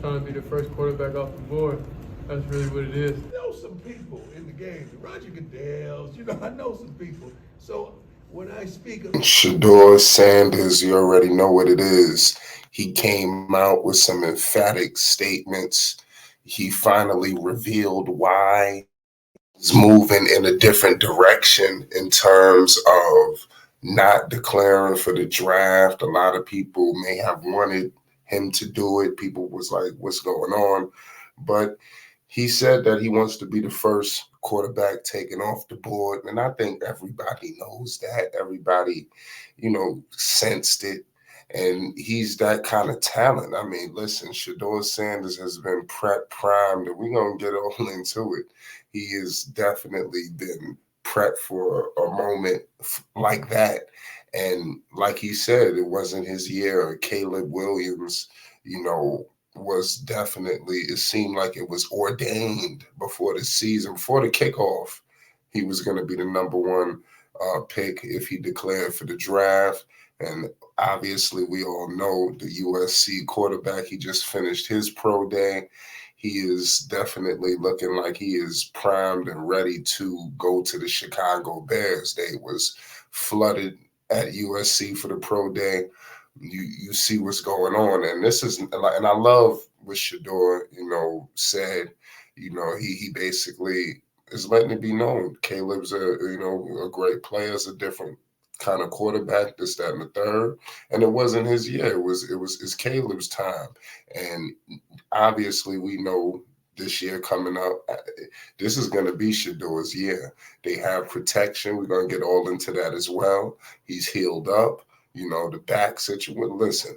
Trying to be the first quarterback off the board. That's really what it is. I know some people in the game, the Roger Goodell's, I know some people. So when I speak of Shedeur Sanders, you already know what it is. He came out with some emphatic statements. He finally revealed why he's moving in a different direction in terms of not declaring for the draft. A lot of people may have wanted him to do it. People was like, what's going on? But he said that he wants to be the first quarterback taken off the board. And I think everybody knows that. Everybody, sensed it. And he's that kind of talent. I mean, listen, Shedeur Sanders has been primed, and we're going to get all into it. He has definitely been prepped for a moment like that. And like he said, it wasn't his year. Caleb Williams, was definitely, it seemed like it was ordained before the season, before the kickoff. He was going to be the number one pick if he declared for the draft. And obviously, we all know the USC quarterback. He just finished his pro day. He is definitely looking like he is primed and ready to go to the Chicago Bears. They was flooded at USC for the pro day. You see what's going on, and this is, and I love what Shedeur, said. He basically is letting it be known. Caleb's a great player, is a different kind of quarterback, this, that, and the third. And it wasn't his year. It's Caleb's time. And obviously we know this year coming up, this is going to be Shedeur's year. They have protection. We're going to get all into that as well. He's healed up. The back situation. Listen,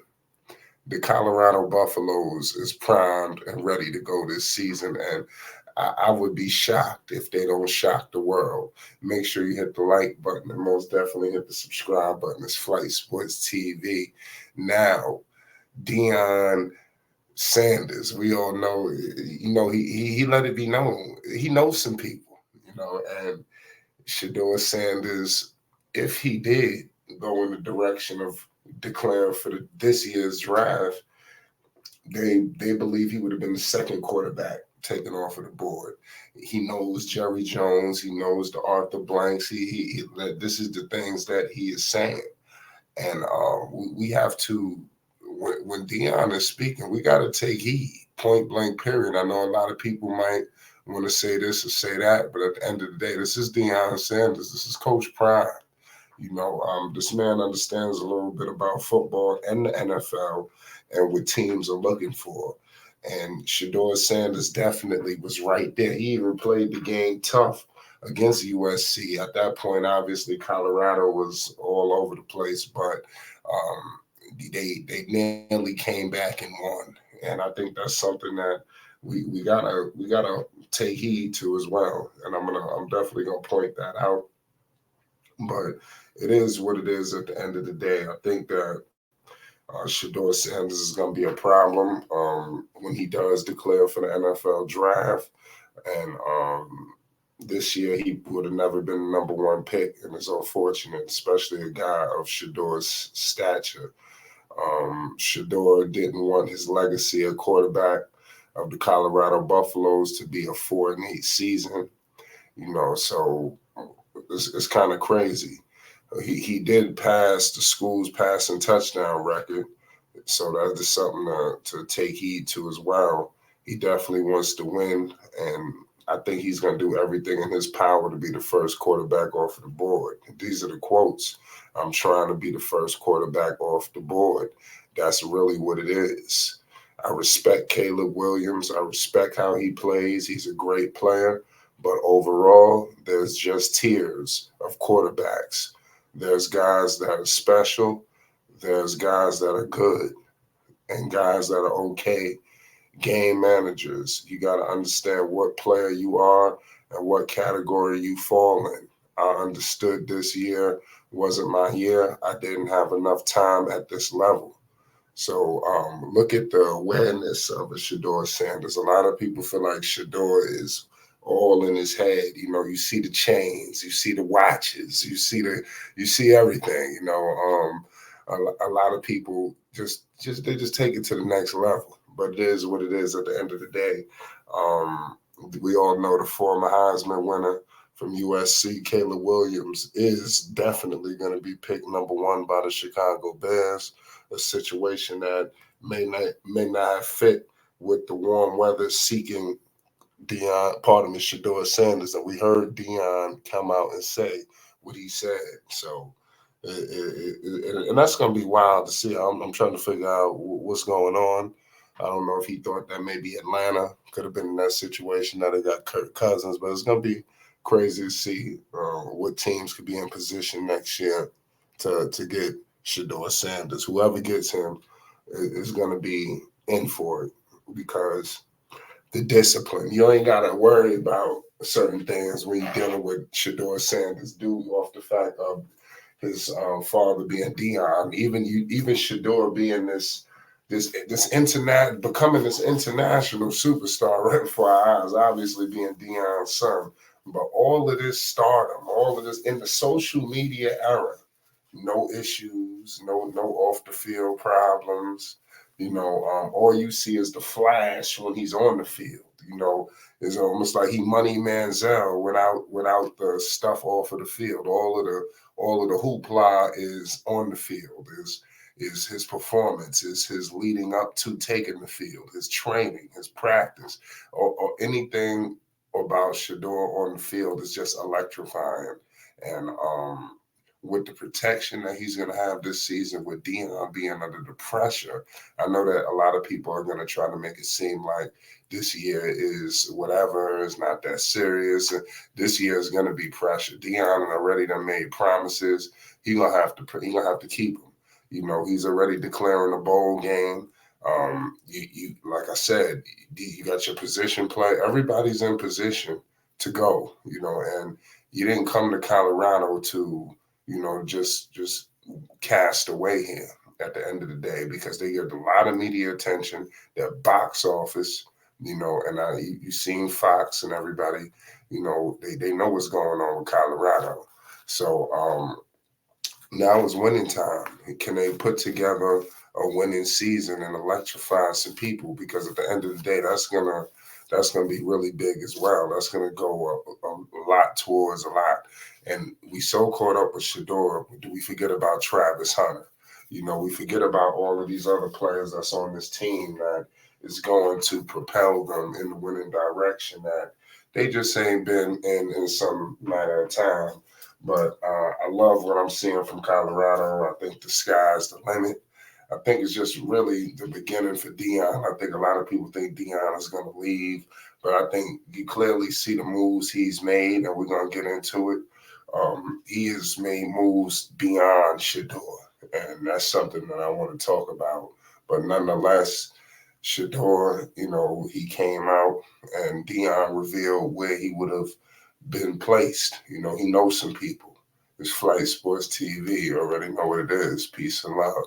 the Colorado Buffaloes is primed and ready to go this season. And I would be shocked if they don't shock the world. Make sure you hit the like button and most definitely hit the subscribe button. It's Flight Sports TV. Now, Deion Sanders, we all know, he let it be known. He knows some people, and Shedeur Sanders, if he did go in the direction of declaring for this year's draft, they believe he would have been the second quarterback taken off of the board. He knows Jerry Jones. He knows the Arthur Blanks. This is the things that he is saying, and we have to. When Deion is speaking, we got to take heed. Point blank. Period. I know a lot of people might want to say this or say that, but at the end of the day, this is Deion Sanders. This is Coach Prime. This man understands a little bit about football and the NFL and what teams are looking for. And Shedeur Sanders definitely was right there. He even played the game tough against USC. At that point, obviously, Colorado was all over the place, but they nearly came back and won. And I think that's something that we gotta take heed to as well. And I'm definitely gonna point that out. But it is what it is at the end of the day. I think that Shedeur Sanders is going to be a problem when he does declare for the NFL draft. And this year, he would have never been the number one pick, and it's unfortunate, especially a guy of Shedeur's stature. Shedeur didn't want his legacy at quarterback of the Colorado Buffaloes to be a 4-8 season, so it's kind of crazy. He did pass the school's passing touchdown record, so that is something to take heed to as well. He definitely wants to win, and I think he's going to do everything in his power to be the first quarterback off of the board. These are the quotes. I'm trying to be the first quarterback off the board. That's really what it is. I respect Caleb Williams. I respect how he plays. He's a great player. But overall, there's just tiers of quarterbacks. There's guys that are special. There's guys that are good and guys that are okay. Game managers, you got to understand what player you are and what category you fall in. I understood this year wasn't my year. I didn't have enough time at this level. So look at the awareness of a Shedeur Sanders. A lot of people feel like Shedeur is all in his head. You see the chains, you see the watches, you see everything. A lot of people just take it to the next level. but it is what it is at the end of the day. We all know the former Heisman winner from USC, Caleb Williams, is definitely going to be picked number one by the Chicago Bears, a situation that may not have fit with the warm weather seeking Deion, pardon me, Shedeur Sanders, and we heard Deion come out and say what he said. So, and that's going to be wild to see. I'm trying to figure out what's going on. I don't know if he thought that maybe Atlanta could have been in that situation that they got Kirk Cousins, but it's going to be crazy to see what teams could be in position next year to get Shedeur Sanders. Whoever gets him is going to be in for it because the discipline. You ain't got to worry about certain things when you're dealing with Shedeur Sanders due off the fact of his father being Deion. Even Shedeur being this internet becoming this international superstar right before our eyes. Obviously being Deion's son, but all of this stardom, all of this in the social media era, no issues, no off the field problems. All you see is the flash when he's on the field. It's almost like he Money Manziel without the stuff off of the field. All of the hoopla is on the field. Is his performance, is his leading up to taking the field, his training, his practice, or anything about Shedeur on the field is just electrifying. And with the protection that he's going to have this season with Deion being under the pressure, I know that a lot of people are going to try to make it seem like this year is whatever, it's not that serious. This year is going to be pressure. Deion already done made promises. He gonna have to keep them. He's already declaring a bowl game. You like I said, you got your position play. Everybody's in position to go. And you didn't come to Colorado to just cast away here at the end of the day because they get a lot of media attention, their box office, and you seen Fox and everybody, they know what's going on with Colorado. So now is winning time. Can they put together a winning season and electrify some people? Because at the end of the day, that's gonna be really big as well. That's gonna go a lot towards a lot. And we so caught up with Shedeur, do we forget about Travis Hunter? We forget about all of these other players that's on this team that is going to propel them in the winning direction that they just ain't been in some matter of time. But I love what I'm seeing from Colorado. I think the sky's the limit. I think it's just really the beginning for Deion. I think a lot of people think Deion is going to leave, but I think you clearly see the moves he's made, and we're going to get into it. He has made moves beyond Shedeur, and that's something that I want to talk about. But nonetheless, Shedeur, he came out and Deion revealed where he would have been placed. He knows some people. It's Flight Sports TV. You already know what it is. Peace and love.